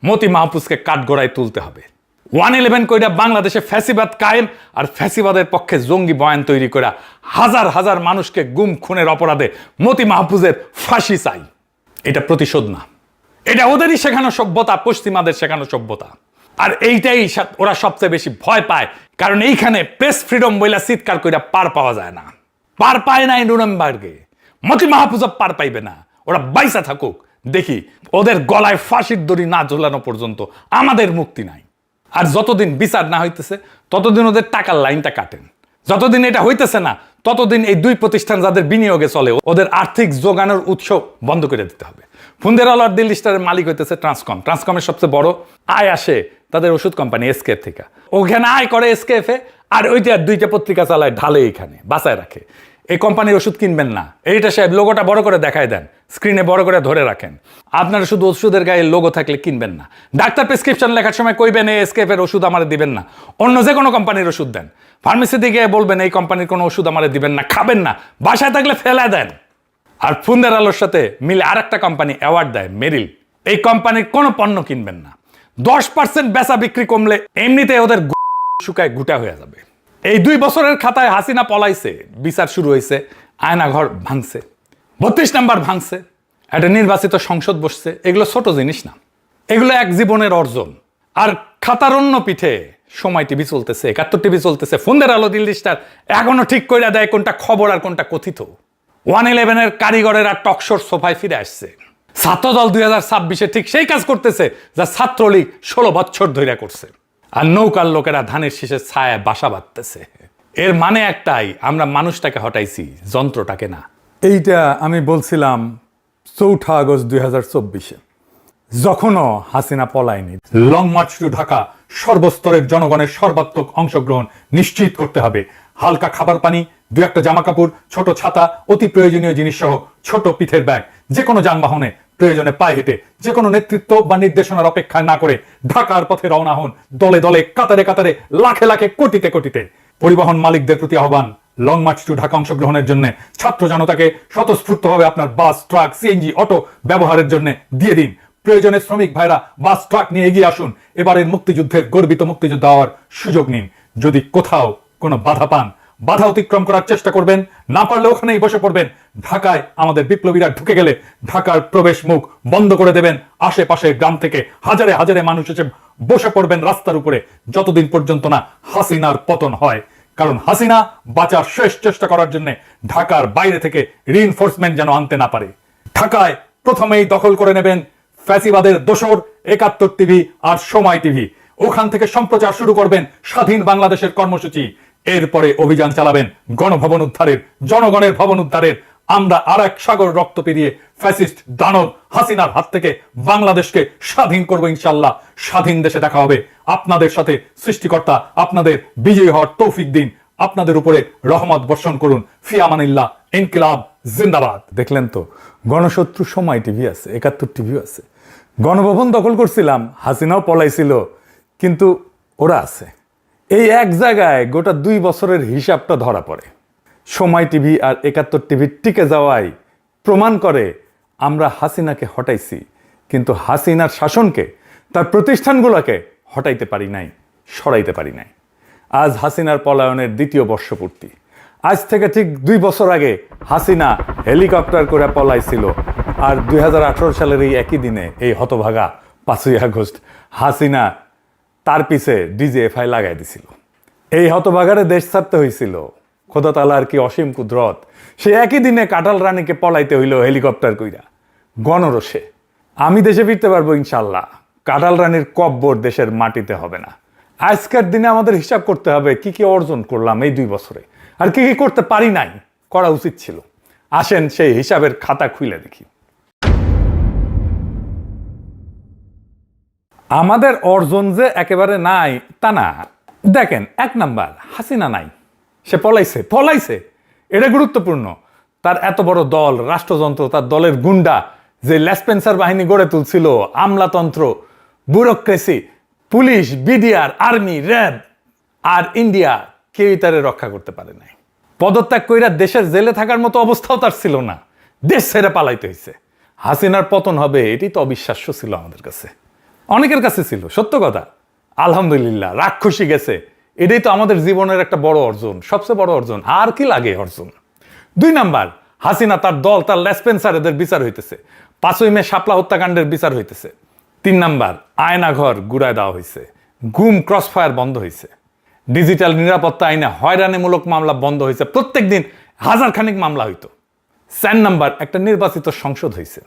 মতি মাহফুজকে কাঠগড়ায় তুলতে হবে। 111 কইরা বাংলাদেশে ফ্যাসিবাদ কায়েম আর ফ্যাসিবাদের পক্ষে জঙ্গি বয়ান তৈরি করা হাজার হাজার মানুষকে গুম খুনের অপরাধে মতি মাহফুজের ফাঁসি চাই। এটা প্রতিশোধ না, এটা ওদেরই শেখানো সভ্যতা, পশ্চিমাদের শেখানো সভ্যতা। আর এইটাই ওরা সবচেয়ে বেশি ভয় পায়, কারণ এইখানে প্রেস ফ্রিডম বইলা চিৎকার কইরা পার পাওয়া যায় না। পার পায় নাই নুরেমবার্গে, মতি মাহফুজ পার পাইবে না। ওরা বাইসা থাকুক, দেখি ওদের গলায় ফাঁসির দড়ি না ঝোলানো পর্যন্ত আমাদের মুক্তি নাই। আর যতদিন বিচার না হইতেছে ততদিন ওদের টাকার লাইনটা কাটেন। যতদিন এটা হইতেছে না ততদিন এই দুই প্রতিষ্ঠান যাদের বিনিয়োগে চলে ওদের আর্থিক যোগানোর উৎস বন্ধ করে দিতে হবে। ফুন্দেরালার দিল্লি স্টারের মালিক হইতেছে ট্রান্সকম। ট্রান্সকমের সবচেয়ে বড় আয় আসে তাদের ওষুধ কোম্পানি এসকেএফ থেকে। ওখানে আয় করে এসকেএফে, আর ওইটা দুইটা পত্রিকা চালায়, ঢালে এইখানে বাঁচায় রাখে। এই কোম্পানির ওষুধ কিনবেন না, এইটা সাহেব লোগোটা বড় করে দেখায় দেন, স্ক্রিনে বড় করে ধরে রাখেন। আপনারা শুধু ওষুধের গায়ে লোগো থাকলে কিনবেন না। ডাক্তার প্রেসক্রিপশন লেখার সময় কইবেন এই এসকেএফ এর ওষুধ আমাদের দিবেন না, অন্য যে কোনো কোম্পানির ওষুধ দেন। ফার্মেসি দিকে বলবেন এই কোম্পানির কোনো ওষুধ আমাদের দিবেন না, খাবেন না, বাসায় থাকলে ফেলা দেন। আর ফুন্দেরালোর সাথে মিলে আর একটা কোম্পানি অ্যাওয়ার্ড দেয়, মেরিল। এই কোম্পানির কোনো পণ্য কিনবেন না। 10% বেচা বিক্রি কমলে এমনিতে ওদের শুকায় গুটা হয়ে যাবে। এই 2 বছরের খাতায় হাসিনা পলাইছে, বিচার শুরু হয়েছে, আয়নাঘর ভাঙছে, 32 নাম্বার ভাঙছে, একটা নির্বাচিত সংসদ বসছে। এগুলো ছোট জিনিস না, এগুলো এক জীবনের অর্জন। আর খাতার অন্য পিঠে সময় টিভি চলতেছে, 71 টিভি চলতেছে, ফুন্দেরালো দিল্লি স্টার এখনো ঠিক করে দেয় কোনটা খবর আর কোনটা কথিত। 111 কারিগরেরা টকশোর সোফায় ফিরে আসছে। ছাত্রদল 2026 ঠিক সেই কাজ করতেছে যা ছাত্রলীগ 16 বছর ধরে করছে। আর নৌকার লোকেরা ধানের শীষের ছায়ায় বাসা বাঁধতেছে। এর মানে একটাই, আমরা মানুষটাকে হটাইছি, যন্ত্রটাকে না। এইটা আমি বলছিলাম 4 আগস্ট 2024, যখনও হাসিনা পলায়নি। লং মার্চ টু ঢাকা, সর্বস্তরের জনগণের সর্বাত্মক অংশগ্রহণ নিশ্চিত করতে হবে। হালকা খাবার পানি, 2-1টা জামা কাপড়, ছোট ছাতা, অতি প্রয়োজনীয় জিনিস সহ ছোট পিঠের ব্যাগ, যে কোনো যানবাহনে প্রয়োজনে পায়ে হেঁটে, যে কোনো নেতৃত্ব বা নির্দেশনার অপেক্ষা না করে ঢাকার পথে রওনা হন। দলে দলে, কাতারে কাতারে, লাখে লাখে, কোটিতে কোটিতে। পরিবহন মালিকদের প্রতি আহ্বান, লং মার্চ টু ঢাকা অংশগ্রহণের জন্য ছাত্র জনতাকে স্বতঃস্ফূর্তভাবে আপনার বাস, ট্রাক, সিএনজি, অটো ব্যবহারের জন্য দিয়ে দিন। প্রয়োজনে শ্রমিক ভাইরা বাস, ট্রাক নিয়ে এগিয়ে আসুন। এবারের মুক্তিযুদ্ধের গর্বিত মুক্তিযোদ্ধা হওয়ার সুযোগ নিন। যদি কোথাও কোনো বাধা পান, বাধা অতিক্রম করার চেষ্টা করবেন, না পারলে ওখানেই বসে পড়বেন। ঢাকায় আমাদের বিপ্লবীরা ঢুকে গেলে ঢাকার প্রবেশ মুখ বন্ধ করে দেবেন। আশেপাশের গ্রাম থেকে হাজারে হাজারে মানুষ এসে বসে পড়বেন রাস্তার উপরে, যতদিন পর্যন্ত না হাসিনার পতন হয়। কারণ হাসিনা বাঁচার শেষ চেষ্টা করার জন্য ঢাকার বাইরে থেকে রিইনফোর্সমেন্ট যেন আনতে না পারে। ঢাকায় প্রথমেই দখল করে নেবেন ফ্যাসিবাদের দোসর 71 টিভি আর সময় টিভি। ওখান থেকে সম্প্রচার শুরু করবেন স্বাধীন বাংলাদেশের কর্মসূচি। এরপরে অভিযান চালাবেন গণভবন উদ্ধারের, জনগণের ভবন উদ্ধারের। আমরা আর এক সাগর রক্ত পেরিয়ে ফ্যাসিস্ট দানব হাসিনার হাত থেকে বাংলাদেশকে স্বাধীন করব ইনশাল্লাহ। স্বাধীন দেশে দেখা হবে। আপনাদের সাথে সৃষ্টিকর্তা আপনাদের বিজয়ী হওয়ার তৌফিক দিন, আপনাদের উপরে রহমত বর্ষণ করুন। ফি আমানিল্লাহ, ইনকিলাব জিন্দাবাদ। দেখলেন তো, গণশত্রু সময় টিভি আছে, 71 টিভিও আছে। গণভবন দখল করছিলাম, হাসিনাও পলাইছিল, কিন্তু ওরা আছে। এই এক জায়গায় গোটা 2 বছরের হিসাবটা ধরা পড়ে। সময় টিভি আর 71 টিভি টিকে যাওয়াই প্রমাণ করে আমরা হাসিনাকে হটাইছি, কিন্তু হাসিনার শাসনকে, তার প্রতিষ্ঠানগুলোকে হটাইতে পারি নাই, সরাইতে পারি নাই। আজ হাসিনার পলায়নের 2য় বর্ষপূর্তি। আজ থেকে ঠিক 2 বছর আগে হাসিনা হেলিকপ্টার করে পলাইছিল। আর 2018 সালের এই একই দিনে, এই হতভাগা 5ই আগস্ট, হাসিনা তার পিছে ডিজিএফআই লাগাই দিছিল। এই হতভাগারে দেশ ছাড়তে হয়েছিল। খোদা তাআলার কি অসীম কুদরত, সে একই দিনে কাঁঠাল রানীকে পলাইতে হইল হেলিকপ্টার কইরা, গণরোষে। আমি দেশে ফিরতে পারবো ইনশাল্লাহ। কাঁঠাল রানীর কব্বর দেশের মাটিতে হবে না। আজকের দিনে আমাদের হিসাব করতে হবে কি কি অর্জন করলাম এই 2 বছরে, আর কি কি করতে পারি নাই, করা উচিত ছিল। আসেন সেই হিসাবের খাতা খুলে দেখি। আমাদের অর্জন যে একেবারে নাই তা না। দেখেন, 1 নাম্বার, হাসিনা নাই, সে পলাইছে। এটা গুরুত্বপূর্ণ। তার এত বড় দল, রাষ্ট্রযন্ত্র, তার দলের গুন্ডা যে লেসপেন্সার বাহিনী গড়ে তুলছিল, আমলাতন্ত্র, bureaucracy, police, BDR, army, RAB আর ইন্ডিয়া, কেউই তারে রক্ষা করতে পারে নাই। পদত্যাগ কইরা দেশের জেলে থাকার মতো অবস্থাও তার ছিল না, দেশ ছেড়ে পালাইতে হয়েছে। হাসিনার পতন হবে এটি তো অবিশ্বাস্য ছিল আমাদের কাছে। অনেকের কাছে ছিল, সত্য কথা। আলহামদুলিল্লাহ, রাক্ষসী গেছে। এটাই তো আমাদের জীবনের একটা বড় অর্জন, সবচেয়ে বড় অর্জন। আর কি লাগে অর্জন? 2 নাম্বার, হাসিনা তার দল, তার লেসপেন্সার এদের বিচার হইতেছে। 5ই মে শাপলা হত্যাকাণ্ডের বিচার হইতেছে। 3 নাম্বার, আয়নাঘর গুড়ায় দেওয়া হয়েছে, গুম ক্রসফায়ার বন্ধ হয়েছে, ডিজিটাল নিরাপত্তা আইনে হয়রানিমূলক মামলা বন্ধ হয়েছে, প্রত্যেক দিন 1000 খানিক মামলা হইতো। 4 নাম্বার, একটা নির্বাচিত সংসদ হয়েছে,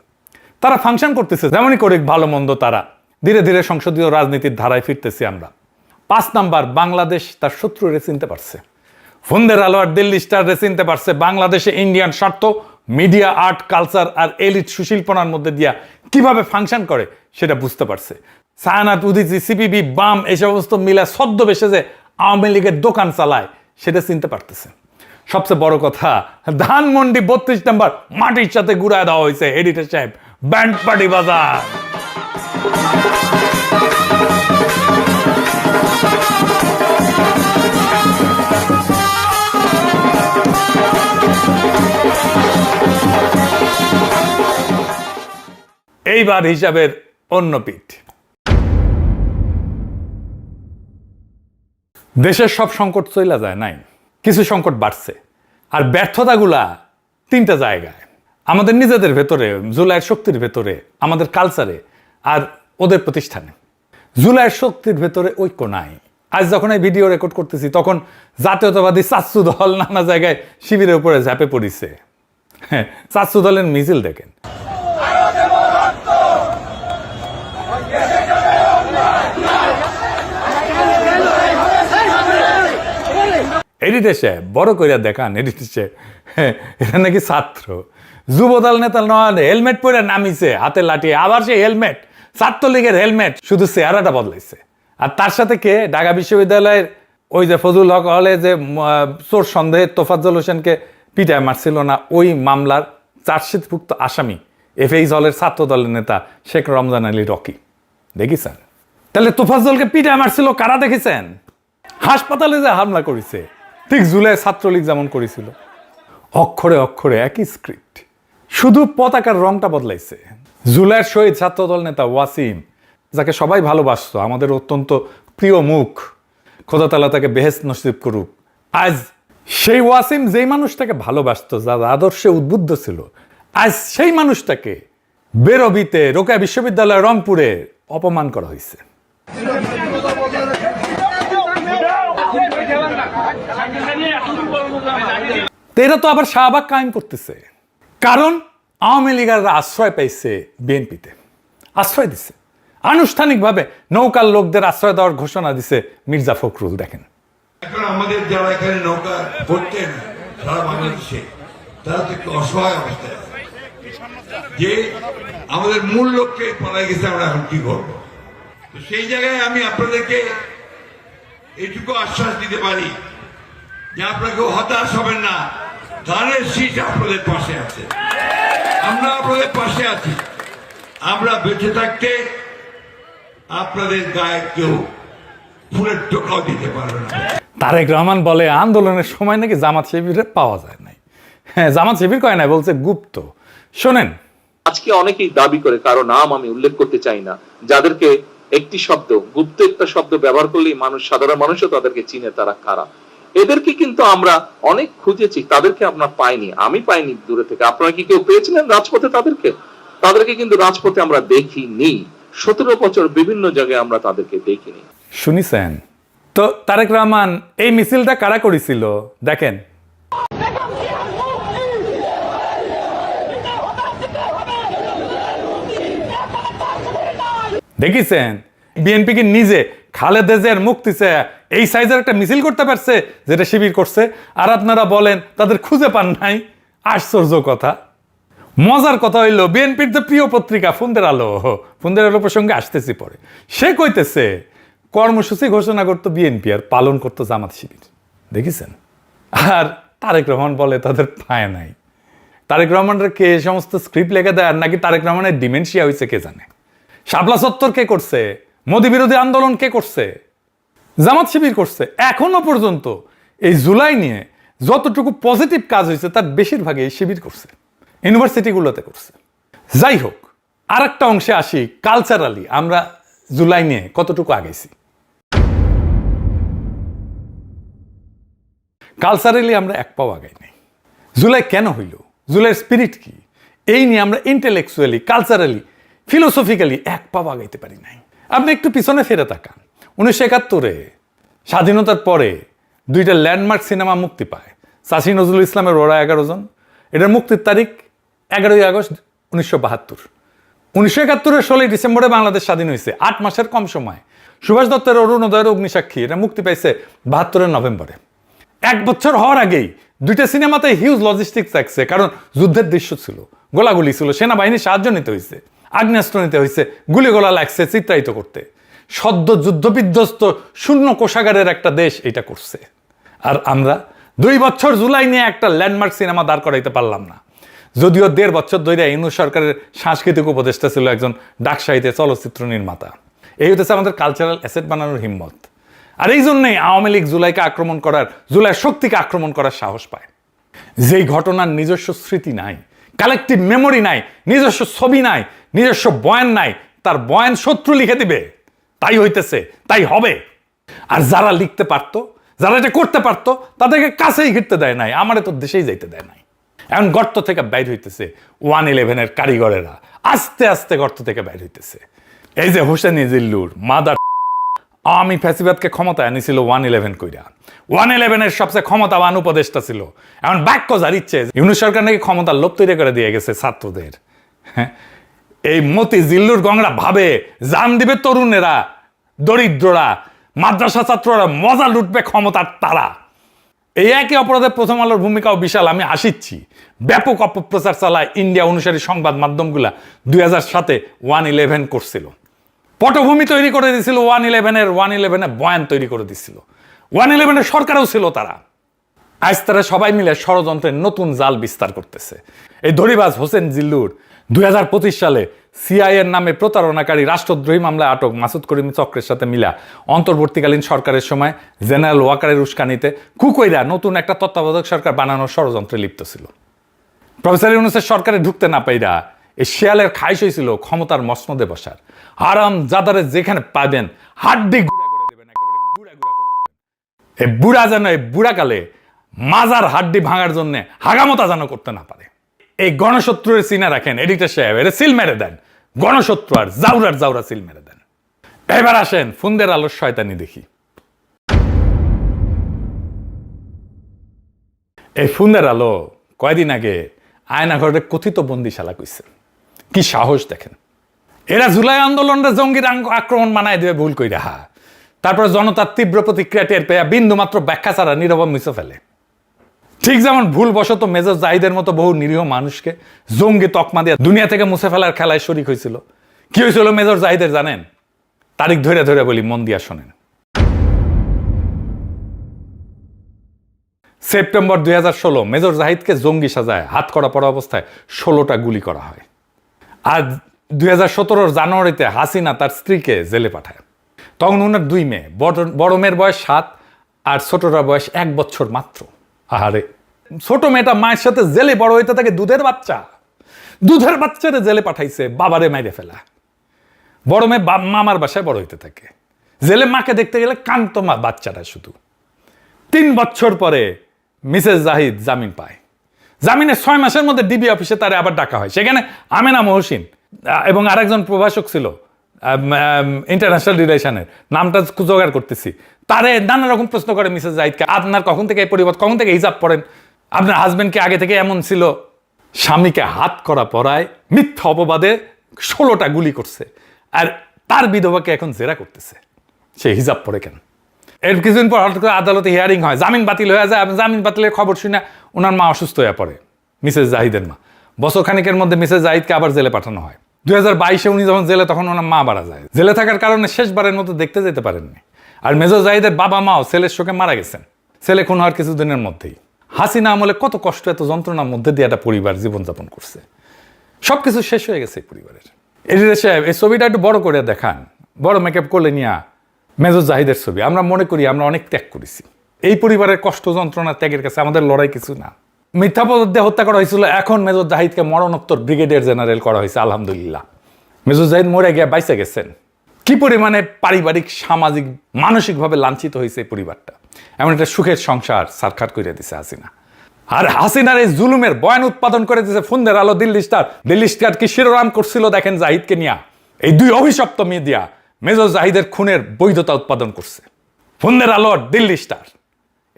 তারা ফাংশন করতেছে, যেমনই করে ভালো মন্দ তারা ধীরে ধীরে সংসদীয় রাজনীতির ধারায় ফিরতেছি আমরা। 5 নাম্বার, বাংলাদেশ তার শত্রুরে চিনতে পারছে, ফন্দের আলো আর দিল্লি স্টার রে চিনতে পারছে। বাংলাদেশে ইন্ডিয়ান স্বার্থ, মিডিয়া, আর্ট, কালচার আর এলিট সুশীলপনার মধ্যে দিয়া কিভাবে ফাংশন করে সেটা বুঝতে পারছে। সায়ানাত, উদিচি, সিপিবি, বাম এই সমস্ত মিলে ছদ্মবেশে যে আওয়ামী লীগের দোকান চালায় সেটা চিনতে পারতেছে। সবচেয়ে বড় কথা, ধানমন্ডি 32 নাম্বার মাটির সাথে গুড়ায় দেওয়া হয়েছে। এডিটর সাহেব, ব্যান্ড পার্টি বাজার। এইবার হিসাবের অন্য পিঠ। দেশের সব সংকট চইলা যায় নাই, কিছু সংকট বাড়ছে। আর ব্যর্থতাগুলা 3টা জায়গায়, আমাদের নিজেদের ভেতরে, জুলাইয়ের শক্তির ভেতরে, আমাদের কালচারে, আর ওদের প্রতিষ্ঠানে। জুলাইয়ের শক্তির ভেতরে ঐক্য নাই। আজ যখন এই ভিডিও রেকর্ড করতেছি তখন জাতীয়তাবাদী চাচ্চু দল নানা জায়গায় শিবিরের উপরে ঝাঁপে পড়িছে। হ্যাঁ, চাচ্চু দলের মিছিল দেখেন। এডিটর সাহেব, বড় কইরা দেখান। এডিটর সাহেব, এটা নাকি ছাত্র যুবদল নেতা নয়, হেলমেট পরে নামিছে, হাতে লাঠি, আবার সে হেলমেট, ছাত্রলীগের হেলমেট, শুধু চেহারাটা বদলাইছে। আর তার সাথে কে? ঢাকা বিশ্ববিদ্যালয়ের ওই যে ফজলুল হক হলে যে চোর সন্দেহে তোফাজ্জল হোসেনকে পিটায় মারছিল না, ওই মামলার চার্জশিটভুক্ত আসামি এফএইচ হলের ছাত্র দলের নেতা শেখ রমজান আলী রকি। দেখেছেন? তাহলে তোফাজ্জলকে পিটায় মারছিল কারা দেখেছেন? হাসপাতালে যে হামলা করেছে, ঠিক জুলাই ছাত্রলীগ যেমন করেছিল। অক্ষরে অক্ষরে একই স্ক্রিপ্ট, শুধু পতাকার রংটা বদলাইছে। জুলাইয়ের শহীদ ছাত্রদল নেতা ওয়াসিম, যাকে সবাই ভালোবাসত, আমাদের অত্যন্ত প্রিয় মুখ, খোদা তাআলা তাকে বেহেশত নসিব করুক। আজ সেই ওয়াসিম যেই মানুষটাকে ভালোবাসত, যার আদর্শে উদ্বুদ্ধ ছিল, আজ সেই মানুষটাকে বেরবিতে, রোকেয়া বিশ্ববিদ্যালয় রংপুরে অপমান করা হয়েছে। এরা তো আবার শাহবাগ কায়েম করতেছে, কারণ আওয়ামী লীগাররা আশ্রয় পাইছে বিএনপিতে, আশ্রয় দিছে আনুষ্ঠানিকভাবে। নৌকার লোকদের আশ্রয় দেওয়ার ঘোষণা দিছে মির্জা ফখরুল। দেখেন, এখন আমাদের যারা এখানে নৌকা করতেন সারা বাংলাদেশে, তারা তো একটু অসহায় অবস্থায় আছে, যে আমাদের মূল লক্ষ্যে পালাই গেছে, আমরা এখন কি করবো? তো সেই জায়গায় আমি আপনাদেরকে এইটুকু আশ্বাস দিতে পারি যে আপনাকে হতাশ হবেন না, ধানের শীষ আপনাদের পাশে আছে, আমরা আপনাদের পাশে আছি। আমরা বেঁচে থাকতে আপনাদের গায়ে কেউ ফুলের টোকাও দিতে পারবে না। তারেক রহমান বলে আন্দোলনের সময় নাকি জামাত শিবিরে পাওয়া যায় নাই। হ্যাঁ, জামাত শিবির কয় নাই, বলছে গুপ্ত। শোনেন, আজকে অনেকেই দাবি করে, কারো নাম আমি উল্লেখ করতে চাই না, যাদেরকে একটি শব্দ, গুপ্ত একটা শব্দ ব্যবহার করলেই মানুষ, সাধারণ মানুষও তাদেরকে চিনে, তারা কারা। এদেরকে কিন্তু আমরা অনেক খুঁজেছি, তাদেরকে আমরা পাইনি, আমি পাইনি দূরে থেকে। আপনারা কি কেউ পেয়েছিলেন রাজপথে? তাদেরকে কিন্তু রাজপথে আমরা দেখিনি। 17 বছর বিভিন্ন জায়গায় আমরা তাদেরকে দেখিনি। শুনিছেন তো? তারেক রহমান এই মিছিলটা কারা করেছিল দেখেন। দেখিছেন বিএনপি কি নিজে খালেদা জিয়ার মুক্তি চেয়ে এই সাইজের একটা মিছিল করতে পারছে, যেটা শিবির করছে? আর আপনারা বলেন তাদের খুঁজে পান নাই। আশ্চর্য কথা। মজার কথা হইল, বিএনপির যে প্রিয় পত্রিকা ফন্দের আলো প্রসঙ্গে আসতেছি পরে, সে কইতেছে কর্মসূচি ঘোষণা করতো বিএনপি আর পালন করতো জামাত শিবির। দেখেছেন? আর তারেক রহমান বলে তাদের পায় নাই। তারেক রহমানের কে সমস্ত স্ক্রিপ্ট লেখা দেয়, আর নাকি তারেক রহমানের ডিমেনশিয়া হয়েছে কে জানে। শাপলা চত্বর কে করছে? মোদী বিরোধী আন্দোলন কে করছে? জামাত শিবির করছে। এখনো পর্যন্ত এই জুলাই নিয়ে যতটুকু পজিটিভ কাজ হয়েছে তার বেশিরভাগই এই শিবির করছে, ইউনিভার্সিটিগুলোতে করছে। যাই হোক, আর একটা অংশে আসি। কালচারালি আমরা জুলাই নিয়ে কতটুকু আগেছি? কালচারালি আমরা এক পাও আগাই নাই। জুলাই কেন হইল, জুলাইয়ের স্পিরিট কি, এই নিয়ে আমরা ইন্টেলেকচুয়ালি, কালচারালি, ফিলোসফিক্যালি এক পাও আগাইতে পারি নাই। আপনি একটু পিছনে ফিরে তাকান। 1971-এ স্বাধীনতার পরে 2টা ল্যান্ডমার্ক সিনেমা মুক্তি পায়। চাষী নজরুল ইসলামের ওরা 11 জন। এটার মুক্তির তারিখ 11ই আগস্ট 1972। 1971-এর 16 ডিসেম্বরে বাংলাদেশ স্বাধীন হয়েছে, 8 মাসের কম সময়। সুভাষ দত্তের অরুণোদয়ের অগ্নিসাক্ষী এটা মুক্তি পাইছে 72-এর নভেম্বরে। 1 বছর হওয়ার আগেই 2টা সিনেমাতে হিউজ লজিস্টিক্স থাকছে, কারণ যুদ্ধের দৃশ্য ছিল, গোলাগুলি ছিল, সেনাবাহিনীর সাহায্য নিতে হয়েছে, আগ্নেয়াস্ত্র নিতে হয়েছে, গুলিগোলা লাগছে চিত্রায়িত করতে। সদ্য যুদ্ধবিধ্বস্ত শূন্য কোষাগারের একটা দেশ এটা করছে। আর আমরা 2 বছর জুলাই নিয়ে একটা ল্যান্ডমার্ক সিনেমা দাঁড় করাইতে পারলাম না। যদিও 1.5 বছর ধরে ইউনূস সরকারের সাংস্কৃতিক উপদেষ্টা ছিল একজন ডাক সাহিত্যে চলচ্চিত্র নির্মাতা। এই হতেছে আমাদের কালচারাল অ্যাসেট বানানোর হিম্মত। আর এই জন্যই আওয়ামী লীগ জুলাইকে আক্রমণ করার, জুলাইয়ের শক্তিকে আক্রমণ করার সাহস পায়। যেই ঘটনার নিজস্ব স্মৃতি নাই, কালেকটিভ মেমোরি নাই, নিজস্ব ছবি নাই, নিজস্ব বয়ান নাই, তার বয়ান শত্রু লিখে দিবে। তাই হইতেছে, তাই হবে। আর যারা লিখতে পারতো, যারা এটা করতে পারতো, তাদেরকে কাছেই ঘিরতে দেয় নাই, আমারে তো দেশেই যাইতে দেয় নাই। এখন গর্ত থেকে বাইর হইতেছে 111-এর কারিগরেরা, আস্তে আস্তে গর্ত থেকে বাইর হইতেছে। এই যে হোসেন জিল্লুর মাদার আওয়ামী ফ্যাসিবাদকে ক্ষমতায় আনিছিল 111 কইরা। 111-এর সবচেয়ে ক্ষমতাবান উপদেষ্টা ছিল। এখন বাক্য জারিচ্ছে ইউনূস সরকার নাকি ক্ষমতার লোভ তৈরি করে দিয়ে গেছে ছাত্রদের। হ্যাঁ, এই মতি জিল্লুর গংরা ভাবে জান দিবে তরুণেরা, দরিদ্ররা, মাদ্রাসা ছাত্ররা মজা লুটবে ক্ষমতার তারা। এই একই অপরাধে প্রথম আলোর ভূমিকাও বিশাল। আমি আসিচ্ছি, ব্যাপক অপপ্রচার চালায় ইন্ডিয়া অনুসারী সংবাদ মাধ্যমগুলা 2007-এ 111 করছিল, পটভূমি তৈরি করে দিছিল 111-এ বয়ান তৈরি করে দিছিল। 111-এর সরকারও ছিল তারা। আজ তারা সবাই মিলে ষড়যন্ত্রের নতুন জাল বিস্তার করতেছে। এই ধরিবাজ হোসেন জিল্লুর 2025 সালে সিআইএর নামে প্রতারণাকারী রাষ্ট্রদ্রোহী মামলায় আটক মাসুদ করিম চক্রের সাথে মিলা অন্তর্বর্তীকালীন সরকারের সময় জেনারেল ওয়াকারের উস্কানিতে কুকইরা নতুন একটা তত্ত্বাবধায়ক সরকার বানানোর ষড়যন্ত্রে লিপ্ত ছিল। প্রফেসর ইউনূসের সরকারে ঢুকতে না পাইরা এই শেয়ালের খাইশ হয়েছিল ক্ষমতার মসনদে বসার। আরাম যাদারে যেখানে পাবেন হাড্ডি গুঁড়া করে দেবেন, একেবারে গুঁড়া গুঁড়া করে দেবেন। এই বুড়া যেন এই বুড়াকালে মাজার হাড্ডি ভাঙার জন্য হাগামতা যেন করতে না পারে। এই গণশত্রুর চিনা রাখেন এডিটর সাহেব, এটা সিল মেরে দেন। গণশত্রু আর জাউরা সিল মেরে দেন। এবার আসেন ফুন্দের আলোর শয়তানি দেখি। এই ফুন্দের আলো কয়দিন আগে আয়নাঘরের কথিত বন্দিশালা কইছে। কি সাহস দেখেন! এরা জুলাই আন্দোলনটা জঙ্গির আক্রমণ মানায় দেবে ভুল কইরা। তারপর জনতার তীব্র প্রতিক্রিয়া টের পেয়ে বিন্দু মাত্র ব্যাখ্যা ছাড়া নীরব মুছে ফেলে। ঠিক যেমন ভুলবশত মেজর জাহিদের মতো বহু নিরীহ মানুষকে জঙ্গি তকমা দিয়ে দুনিয়া থেকে মুছে ফেলার খেলায় শরিক হয়েছিল। কি হয়েছিল মেজর জাহিদের জানেন? তারিখ ধরে ধরে বলি, মন দিয়া শোনেন। সেপ্টেম্বর 2016 মেজর জাহিদকে জঙ্গি সাজায় হাত করা পড়া অবস্থায় 16টা গুলি করা হয়। আর 2017 জানুয়ারিতে হাসিনা তার স্ত্রীকে জেলে পাঠায়। তখন ওনার 2 মেয়ে, বড় মেয়ের বয়স 7 আর ছোটটার বয়স 1 বছর মাত্র। আহারে, ছোট মেয়েটা মায়ের সাথে জেলে বড় হইতে থাকে। দুধের বাচ্চারে জেলে পাঠাইছে বাবারে মাইরে ফেলা। বড় মেয়ে মামার বাসায় বড় হইতে থাকে। জেলে মাকে দেখতে গেলে কান্ত মা বাচ্চাটা শুধু। 3 বছর পরে মিসেস জাহিদ জামিন পায়। জামিনের 6 মাসের মধ্যে ডিবি অফিসে তারে আবার ডাকা হয়। সেখানে আমেনা মহসিন এবং আরেকজন প্রভাষক ছিল ইন্টারন্যাশনাল রিলেশনের, নামটা জোগাড় করতেছি, তারে নানা রকম প্রশ্ন করে মিসেস জাহিদকে, আপনার কখন থেকে এই পরিবর্তন, কখন থেকে হিজাব পড়েন, আপনার হাজবেন্ড কি আগে থেকে এমন ছিল? স্বামীকে হাত করা পড়ায় মিথ্যা অপবাদে 16টা গুলি করছে। আর তার বিধবাকে এখন জেরা করতেছে সে হিজাব পড়ে কেন। এর কিছুদিন পর হঠাৎ করে আদালতে হিয়ারিং হয়, জামিন বাতিল হয়ে যায়। জামিন বাতিলের খবর শুনে ওনার মা অসুস্থ হয়ে পড়ে, মিসেস জাহিদের মা। বছর খানিকের মধ্যে মিসেস জাহিদকে আবার জেলে পাঠানো হয়। 2022-এ উনি যখন জেলে, তখন ওনার মা মারা যায়। জেলে থাকার কারণে শেষবারের মতো দেখতে যেতে পারেননি। আর মেজর জাহিদের বাবা মাও ছেলের শোকে মারা গেছেন, ছেলে খুন হওয়ার কিছুদিনের মধ্যেই। হাসিনা আমলে কত কষ্ট, এত যন্ত্রণার মধ্যে দিয়ে একটা পরিবার জীবনযাপন করছে। সবকিছু শেষ হয়ে গেছে এই পরিবারের। এডিটর সাহেব, এই ছবিটা একটু বড় করে দেখান, বড় মেকআপ করলে নিয়া মেজর জাহিদের ছবি। আমরা মনে করি আমরা অনেক ত্যাগ করেছি। এই পরিবারের কষ্ট যন্ত্রণা ত্যাগের কাছে আমাদের লড়াই কিছু না। মিথ্যা অপবাদে হত্যা করা হয়েছিল, এখন মেজর জাহিদকে মরণোত্তর ব্রিগেডিয়ার জেনারেল করা হয়েছে। আলহামদুলিল্লাহ, মেজর জাহিদ মরে গিয়ে বাইসে গেছেন। কি পরিমাণে পারিবারিক, সামাজিক, মানসিকভাবে লাঞ্ছিত হয়েছে এই পরিবারটা। এমন একটা সুখের সংসার সারখার করে দিছে হাসিনা। আর হাসিনার এই জুলুমের বয়ান উৎপাদন করে দিয়েছে ফোনদের আলো, দিল্লি স্টার। দিল্লি স্টার কি শিরোনাম করছিল দেখেন, জাহিদকে নিয়া। এই দুই অভিশপ্ত মিডিয়া মেজর জাহিদের খুনের বৈধতা উৎপাদন করছে। ফোনদের আলো আর দিল্লি স্টার,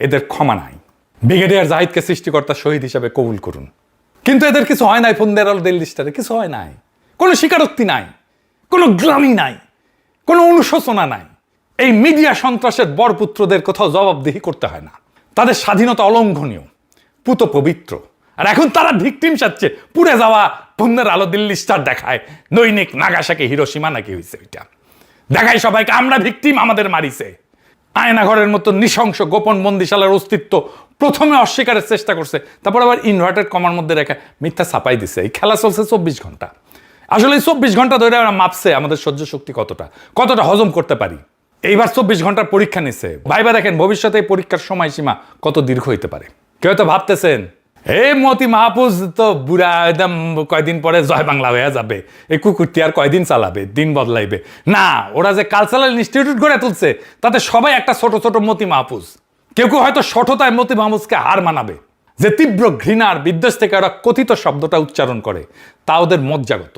এদের ক্ষমা নাই। ব্রিগেডিয়ার জাহিদকে সৃষ্টিকর্তা শহীদ হিসাবে কবুল করুন। কিন্তু এদের কিছু হয় নাই, ফোনদের আলো, দিল্লি স্টারে কিছু হয় নাই। কোনো স্বীকারোক্তি নাই, কোনো গ্লানি নাই, কোনো অনুশোচনা নাই। এই মিডিয়া সন্ত্রাসের বরপুত্রদের কোথাও জবাবদিহি করতে হয় না। তাদের স্বাধীনতা অলঙ্ঘনীয়, পুত পবিত্র। আর এখন তারা ভিকটিম সাজছে। পুড়ে যাওয়া ফোনের আলো, দিল্লি স্টার দেখায় দৈনিক নাগাসাকি, হিরোশিমা নাকি হয়েছে ওইটা দেখায় সবাইকে, আমরা ভিকটিম, আমাদের মারিছে। আয়নাঘরের মতো নৃশংস গোপন বন্দিশালার অস্তিত্ব প্রথমে অস্বীকারের চেষ্টা করছে, তারপর আবার ইনভার্টেড কমার মধ্যে রেখে মিথ্যা ছাপাই দিছে। এই খেলা চলছে 24 ঘন্টা। আসলে এই 24 ঘন্টা ধরে আমরা মাপছে আমাদের সহ্য শক্তি কতটা হজম করতে পারি। এইবার 24 ঘন্টার পরীক্ষা নিছে। ভাইবা দেখেন ভবিষ্যতে এই পরীক্ষার সময়সীমা কত দীর্ঘ হইতে পারে। কেউ তো ভাবতেছেন এই মতি মাহফুজ তো বুড়া একদম কয়দিন পরে জয় বাংলা হয়ে যাবে, এই কুকুরটি আর কয়দিন চালাবে, দিন বদলাইবে। না, ওরা যে কালচারাল ইনস্টিটিউট গড়ে তুলছে তাতে সবাই একটা ছোট ছোট মতি মাহফুজ। কেউ কেউ হয়তো সঠতায় মতি মাহফুজকে হার মানাবে। যে তীব্র ঘৃণার বিদ্বেষ থেকে ওরা কথিত শব্দটা উচ্চারণ করে, তা ওদের মজ্জাগত,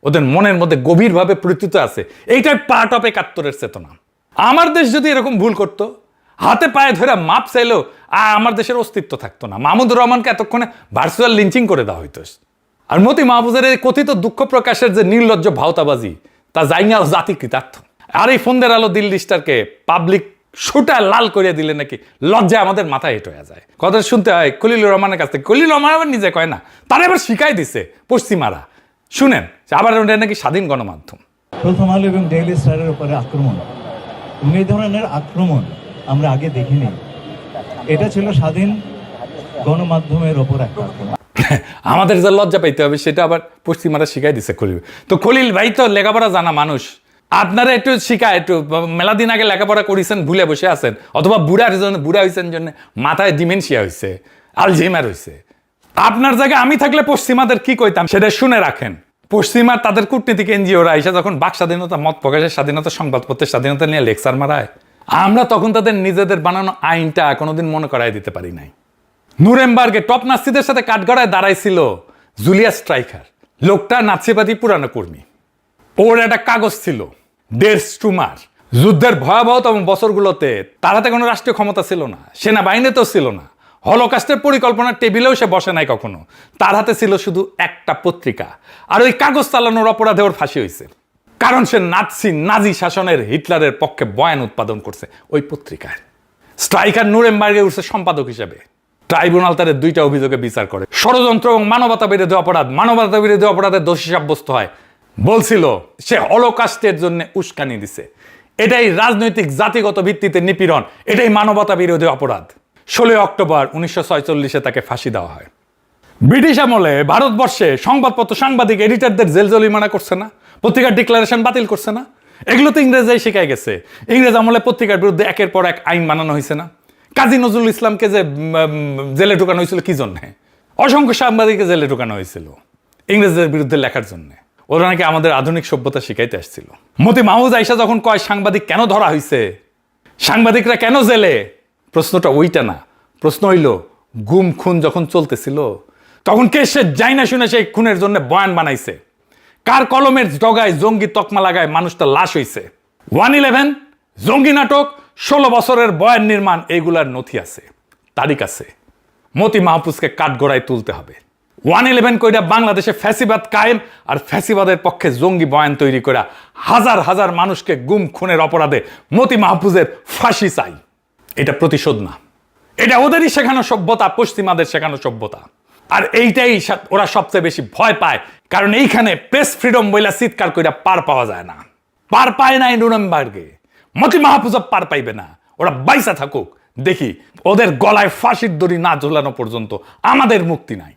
ওদের মনের মধ্যে গভীরভাবে প্রতীত আছে। এইটাই পার্ট অফ 71-এর চেতনা। আমার দেশ যদি এরকম ভুল করতো, হাতে পায়ে ধরে মাপ চাইলেও আমার দেশের অস্তিত্ব থাকতো না। মাহমুদুর রহমানকে এতক্ষণে ভার্চুয়াল লিঞ্চিং করে দেওয়া হইতো। আর মতি মাহফুজের এই কথিত দুঃখ প্রকাশের যে নির্লজ্জ ভাওতাবাজি, তা জাইনাল জাতি কৃতার্থ। আর এই ফোনদের আলো, দিল্লি স্টারকে পাবলিক সোটা লাল করে দিলে নাকি লজ্জায় আমাদের মাথায় হেঁট হয়ে যায়। কথা শুনতে হয় খলিলুর রহমানের কাছ থেকে। খলিলুর রহমান আবার নিজে কয় না, তারা এবার শিখাই দিছে পশ্চিমারা। শুনেন, আবার ওটা নাকি স্বাধীন গণমাধ্যম। প্রথম আলো এবং ডেইলি স্টারের উপরে আক্রমণ, এবং এই ধরনের আক্রমণ আমরা আগে দেখিনি। এটা ছিল স্বাধীন গণমাধ্যমের ওপর একটা আক্রমণ। আমাদের যে লজ্জা পাইতে হবে সেটা আবার পশ্চিমারা শিখাই দিছে খলিল। তো খলিল ভাই তো লেখাপড়া জানা মানুষ, আপনারা একটু শিখায়, একটু মেলা দিন আগে লেখাপড়া করেছেন, ভুলে বসে আছেন, অথবা বুড়া হয়েছেন জন্য মাথায় ডিমেনশিয়া হয়েছে, আলঝেইমার হয়েছে। আপনার জায়গায় আমি থাকলে পশ্চিমাদের কি কইতাম সেটা শুনে রাখেন। পশ্চিমা তাদের কূটনীতিক এনজিওরা এসে যখন বাক স্বাধীনতা, মত প্রকাশের স্বাধীনতা, সংবাদপত্রের স্বাধীনতা নিয়ে লেকচার মারায়, আমরা তখন তাদের নিজেদের বানানো আইনটা কোনোদিন মনে করাই দিতে পারি নাই। নুরেমবার্গে টপ নাৎসিদের সাথে কাঠগড়ায় দাঁড়াইছিল জুলিয়া স্ট্রাইকার। লোকটা নাৎসিবাদী পুরানো কর্মী। ওর একটা কাগজ ছিল, ডের স্টুমার। যুদ্ধের ভয়াবহতম বছরগুলোতে তার হাতে কোনো রাষ্ট্রীয় ক্ষমতা ছিল না, সেনাবাহিনীতেও ছিল না, হলোকাস্টের পরিকল্পনার টেবিলেও সে বসে নাই কখনো। তার হাতে ছিল শুধু একটা পত্রিকা, আর ওই কাগজ চালানোর অপরাধে ওর ফাঁসি হয়েছে। কারণ সে নাজি শাসনের, হিটলারের পক্ষে বয়ান উৎপাদন করছে ওই পত্রিকায়। স্ট্রাইকার নুরেমবার্গে উঠছে সম্পাদক হিসেবে। ট্রাইব্যুনাল তার 2টা অভিযোগে বিচার করে, ষড়যন্ত্র এবং মানবতা বিরোধী অপরাধ। মানবতা বিরোধী অপরাধে দোষী সাব্যস্ত হয়। বলছিল সে হলোকাস্টের জন্য উস্কানি দিছে। এটাই রাজনৈতিক জাতিগত ভিত্তিতে নিপীড়ন, এটাই মানবতা বিরোধী অপরাধ। 16 অক্টোবর 1946 তাকে ফাঁসি দেওয়া হয়। ব্রিটিশ আমলে ভারতবর্ষে সংবাদপত্র, সাংবাদিক, এডিটরদের জেল জরিমানা করছে না, পত্রিকার ডিক্লারেশন বাতিল করছে না। এগুলো তো ইংরেজাই শিখাই গেছে। ইংরেজ আমলে পত্রিকার বিরুদ্ধে একের পর এক আইন বানানো হয়েছে না। কাজী নজরুল ইসলামকে যে জেলে ঢুকানো হয়েছিল কি জন্যে? অসংখ্য সাংবাদিককে জেলে ঢুকানো হয়েছিল ইংরেজদের বিরুদ্ধে লেখার জন্য। ওরা নাকি আমাদের আধুনিক সভ্যতা শিখাইতে আসছিল। মতি মাহফুজ আইসা যখন কয় সাংবাদিক কেন ধরা হয়েছে, সাংবাদিকরা কেন জেলে, প্রশ্নটা ওইটা না। প্রশ্ন হইল গুম খুন যখন চলতেছিল তখন কে সে যাই না শুনে সেই খুনের জন্য বয়ান বানাইছে? কার কলমের ডগায় জঙ্গি তকমা লাগায় মানুষটা লাশ হইছে? 1/11 জঙ্গি নাটক, 16 বছরের বয়ান নির্মাণ, এইগুলার নথি আছে, তারিখ আছে। মতি মাহফুজকে কাঠগড়ায় তুলতে হবে। 1/11 কইরা বাংলাদেশে ফ্যাসিবাদ কায়েম আর ফ্যাসিবাদের পক্ষে জঙ্গি বয়ান তৈরি করা হাজার হাজার মানুষকে গুম খুনের অপরাধে মতি মাহফুজের ফাঁসি চাই। এটা প্রতিশোধ না, এটা ওদেরই শেখানো সভ্যতা, পশ্চিমাদের শেখানো সভ্যতা। আর এইটাই ওরা সবচেয়ে বেশি ভয় পায়, কারণ এইখানে প্রেস ফ্রিডম বইলা চিৎকার কইরা পার পাওয়া যায় না। পার পায় নাই নুরেমবার্গে, মতি মাহফুজ পার পাইবে না। ওরা বাইসা থাকুক, দেখি ওদের গলায় ফাঁসির দড়ি না ঝোলানো পর্যন্ত আমাদের মুক্তি নাই।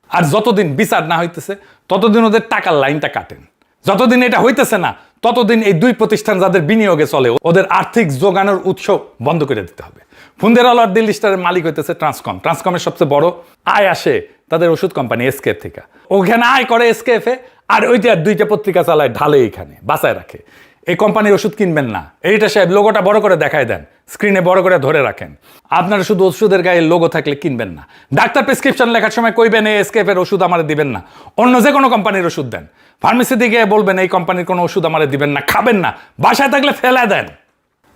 আর যতদিন বিচার না হইতেছে ততদিন ওদের টাকার লাইনটা কাটেন। যতদিন এটা হইতেছে না ততদিন এই 2 প্রতিষ্ঠান যাদের বিনিয়োগে চলে ওদের আর্থিক যোগানোর উৎস বন্ধ করে দিতে হবে। ফোনদের আলো আর দিল্লি স্টারের মালিক হইতেছে ট্রান্সকম। ট্রান্সকমের সবচেয়ে বড় আয় আসে তাদের ওষুধ কোম্পানি এসকেএফ থেকে। ওখানে আয় করে এসকেএফে, আর ওইটা 2টা পত্রিকা চালায় ঢালে, এইখানে বাঁচায় রাখে। এই কোম্পানির ওষুধ কিনবেন না। এইটা সাহেব লোগোটা বড় করে দেখায় দেন, স্ক্রিনে বড় করে ধরে রাখেন। আপনারা শুধু ওষুধের গায়ে লোগো থাকলে কিনবেন না। ডাক্তার প্রেসক্রিপশন লেখার সময় কইবেন এই এসকেপের ওষুধ আমার দিবেন না, অন্য যে কোনো কোম্পানির ওষুধ দেন। ফার্মেসিতে গিয়ে বলবেন এই কোম্পানির কোনো ওষুধ আমার দিবেন না, খাবেন না, বাসায় থাকলে ফেলে দেন।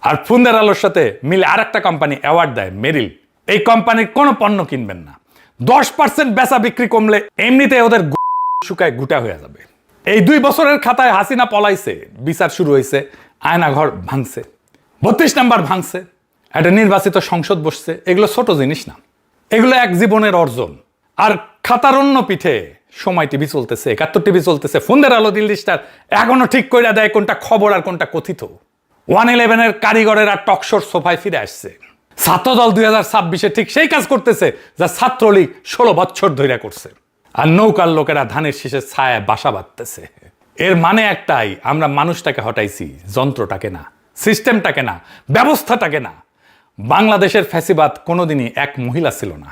আর ফুন্দের আলোর সাথে মিলে আর একটা কোম্পানি অ্যাওয়ার্ড দেয়, মেরিল। এই কোম্পানির কোনো পণ্য কিনবেন না। 10% বেচা বিক্রি কমলে এমনিতে ওদের শুকায় গুটা হয়ে যাবে। এই 2 বছরের খাতায় হাসিনা পলাইছে, বিচার শুরু হয়েছে, আয়নাঘর ভাঙছে, 32 নাম্বার ভাঙছে, একটা নির্বাচিত সংসদ বসছে। এগুলো ছোট জিনিস না, এগুলো এক জীবনের অর্জন। আর খাতার অন্য পিঠে সময় টিভি চলতেছে, 71 টিভি চলতেছে, ফোনের আলো, দিল্লি স্টার এখনো ঠিক করে দেয় কোনটা খবর আর কোনটা কথিত। 111-এর কারিগরেরা টকশোর সোফায় ফিরে আসছে। ছাত্রদল 2026-এ ঠিক সেই কাজ করতেছে যা ছাত্রলীগ 16 বছর ধরে করছে। আর নৌকার লোকেরা ধানের শীষের ছায়ায় বাসা বাঁধতেছে। এর মানে একটাই, আমরা মানুষটাকে হটাইছি, যন্ত্রটাকে না, সিস্টেমটাকে না, ব্যবস্থাটাকে না। বাংলাদেশের ফ্যাসিবাদ কোনোদিনই এক মহিলা ছিল না,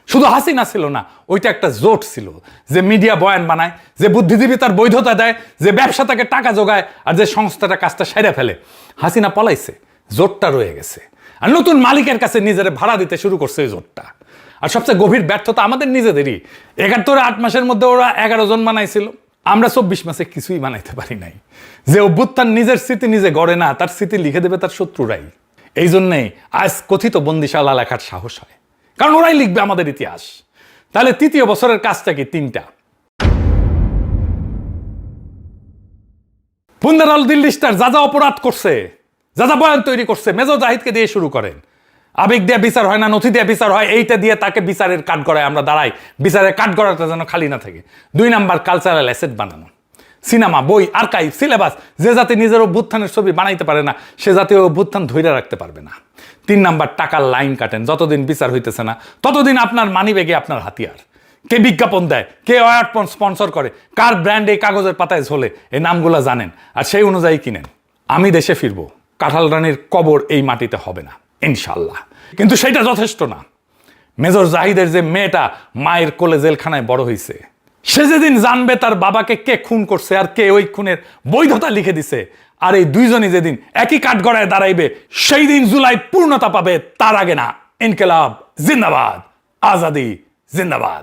শুধু হাসিনা ছিল না, ওইটা একটা জোট ছিল। যে মিডিয়া বয়ান বানায়, যে বুদ্ধিজীবী তার বৈধতা দেয়, যে ব্যবসা তাকে টাকা যোগায়, আর যে সংস্থাটা কাজটা সেরে ফেলে। হাসিনা পলাইছে, জোটটা রয়ে গেছে। আর নতুন মালিকের কাছে নিজের ভাড়া দিতে শুরু করছে এই জোটটা। আর সবচেয়ে গভীর ব্যর্থতা আমাদের নিজেদেরই। 8 মাসের মধ্যে ওরা 11 জন বানাইছিল, আমরা 24 মাসে কিছুই বানাইতে পারি নাই। যে অভ্যুত্থান নিজের স্মৃতি নিজে গড়ে না, তার স্মৃতি লিখে দেবে তার শত্রুরাই। এই জন্যেই আজ কথিত বন্দিশালা লেখার সাহস হয়, কারণ ওরাই লিখবে আমাদের ইতিহাস। তাহলে 3য় বছরের কাজটা কি? 3টা। ফুন্দের আলো, দিল্লি স্টার যা যা অপরাধ করছে, যা যা বয়ান তৈরি করছে, মেজর জাহিদকে দিয়ে শুরু করেন। আবেগ দিয়ে বিচার হয় না, নথি দিয়ে বিচার হয়, এইটা দিয়ে তাকে বিচারের কাঠ গড়ায় আমরা দাঁড়াই, বিচারের কাঠ গড়াটা যেন খালি না থাকে। 2 নাম্বার কালচারাল অ্যাসেট বানানো, সিনেমা, বই, আর্কাইভ, সিলেবাস। যে জাতি নিজের অভ্যুত্থানের ছবি বানাইতে পারে না, সে জাতি অভ্যুত্থান ধরে রাখতে পারবে না। 3 নাম্বার টাকার লাইন কাটেন। যতদিন বিচার হইতেছে না ততদিন আপনার মানি ব্যাগে আপনার হাতিয়ার। কে বিজ্ঞাপন দেয়, কে অ্যাড স্পন্সর করে, কার ব্র্যান্ড এই কাগজের পাতায় ঝোলে, এই নামগুলো জানেন, আর সেই অনুযায়ী কিনেন। আমি দেশে ফিরবো, কাঁঠাল রানীর কবর এই মাটিতে হবে না ইনশাল্লাহ। কিন্তু সেটা যথেষ্ট না। মেজর জাহিদের যে মেয়েটা মায়ের কোলে জেলখানায় বড় হয়েছে, সে যেদিন জানবে তার বাবাকে কে খুন করছে আর কে ওই খুনের বৈধতা লিখে দিছে, আর এই 2 জনই যেদিন একই কাঠগড়ায় দাঁড়াইবে, সেই দিন জুলাই পূর্ণতা পাবে। তার আগে না। ইনকিলাব জিন্দাবাদ, আজাদি জিন্দাবাদ।